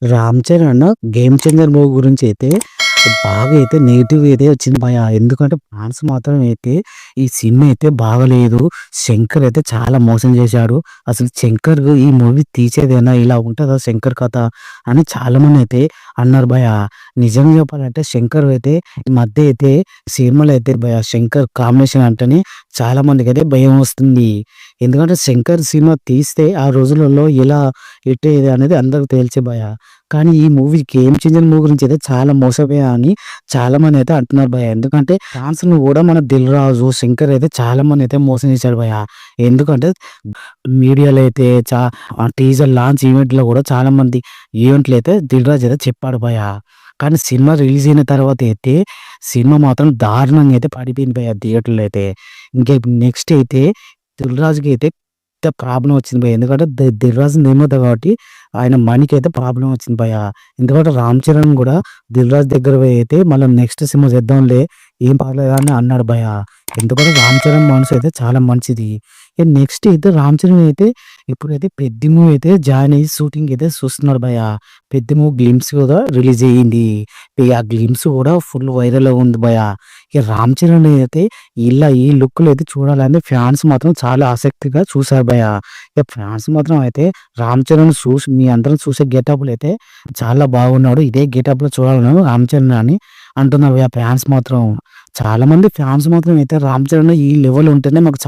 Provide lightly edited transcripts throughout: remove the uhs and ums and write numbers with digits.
Ram Charan 'game changer' movie గురించయితే బాగా అయితే నెగెటివ్ అయితే వచ్చింది భయ్యా. ఎందుకంటే ఫాన్స్ మాత్రం అయితే ఈ సినిమా అయితే బాగాలేదు. శంకర్ అయితే చాలా మోసం చేశాడు. అసలు శంకర్ ఈ మూవీ తీసేదేనా? ఇలా ఉంటదా శంకర్ కథ? అని చాలామంది అయితే అన్నారు భయ్యా. నిజంగా చెప్పాలంటే శంకర్ అయితే ఈ మధ్య అయితే సినిమాలో అయితే భయ్యా శంకర్ కాంబినేషన్ అంటేనే చాలా మందికైతే భయం వస్తుంది. ఎందుకంటే శంకర్ సినిమా తీస్తే ఆ రోజులలో ఎలా హిట్ అయ్యేది అనేది అందరికి తెలిసే భయ్యా. కానీ ఈ మూవీ 'గేమ్ చేంజర్' మూవీ గురించి అయితే చాలా మోసపోయా అని చాలామంది అయితే అంటున్నారు భయ్యా. ఎందుకంటే ఫాన్స్‌ని కూడా మన 'దిల్ రాజు', 'శంకర్' అయితే చాలామంది అయితే మోసం చేశాడు భయ్యా. ఎందుకంటే మీడియాలో అయితే టీజర్ లాంచ్ ఈవెంట్‌లో కూడా చాలామంది ఈవెంట్‌లో అయితే 'దిల్ రాజు' అయితే చెప్పాడు భయ్యా. కానీ సినిమా రిలీజ్ అయిన తర్వాత అయితే సినిమా మాత్రం దారుణంగా అయితే పడిపోయింది భయ్యా థియేటర్‌లో అయితే. ఇంక నెక్స్ట్ అయితే 'దిల్ రాజు'కి అయితే పెద్ద ప్రాబ్లమ్ వచ్చింది భయ్యా. ఎందుకంటే 'దిల్ రాజు' నిర్మాత కాబట్టి ఆయన మనీకైతే ప్రాబ్లమ్ వచ్చింది భయ్యా. ఎందుకంటే 'రామ్ చరణ్' కూడా 'దిల్ రాజు' దగ్గర పోయి అయితే మళ్ళా నెక్స్ట్ సినిమా చేద్దాంలే ఏం పర్లేదు అని అన్నాడు భయ్యా. ఎందుకంటే 'రామ్ చరణ్' మనసు అయితే చాలా మంచిది. ఇక నెక్స్ట్ అయితే 'రామ్ చరణ్' అయితే ఇప్పుడైతే 'పెద్ది' మూవీ అయితే జాయిన్ అయ్యి షూటింగ్ అయితే చూస్తున్నాడు భయ్యా. 'పెద్ది' మూవీ గ్లింప్స్ కూడా రిలీజ్ అయ్యింది. ఇక ఆ గ్లింప్స్ కూడా ఫుల్ వైరల్‌గా ఉంది భయ్యా. ఇక 'రామ్ చరణ్' అయితే ఈ లుక్‌లో అయితే చూడాలని ఫ్యాన్స్ మాత్రం చాలా ఆసక్తిగా చూసారు భయ్యా. ఇక ఫ్యాన్స్ మాత్రం అయితే 'రామ్ చరణ్' మీ అందరం చూసే గెటప్‌లో అయితే చాలా బాగున్నాడు. ఇదే గెటప్‌లో చూడాలని 'రామ్ చరణ్' అని అంటున్నారు భయ్యా ఫ్యాన్స్ మాత్రం. చాలామంది ఫ్యాన్స్ మాత్రం అయితే 'రామ్ చరణ్' ఈ లెవెల్ ఉంటేనే మాకు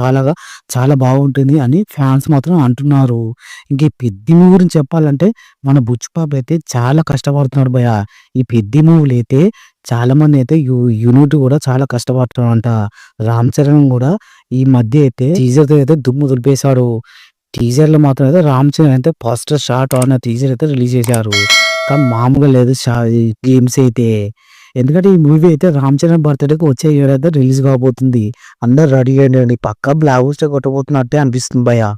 చాలా బాగుంటుంది అని ఫ్యాన్స్ మాత్రం అంటున్నారు. ఇంక ఈ 'పెద్ది' మూవీ గురించి చెప్పాలంటే మన బుచ్చు బాబు అయితే చాలా కష్టపడుతున్నాడు భయ్యా. ఈ 'పెద్ది' మూవీలో అయితే చాలామంది అయితే యూనిట్ కూడా చాలా కష్టపడుతున్నారంట. 'రామ్ చరణ్' కూడా ఈ మధ్య అయితే టీజర్‌తో అయితే దుమ్ము దులిపేశాడు. టీజర్‌లో మాత్రం అయితే 'రామ్ చరణ్' అయితే ఫస్ట్ షాట్ అన్న టీజర్ అయితే రిలీజ్ చేశారు. కానీ మామూలుగా లేదు ఈ గేమ్స్ అయితే. ఎందుకంటే ఈ మూవీ అయితే 'రామ్ చరణ్' బర్త్‌డేకి వచ్చే ఇయర్ అయితే రిలీజ్ కాబోతుంది. అందరూ రెడీ అయ్యండి. పక్కా బ్లాక్ బస్టర్ కొట్టబోతున్నట్టే అనిపిస్తుంది భయ్యా.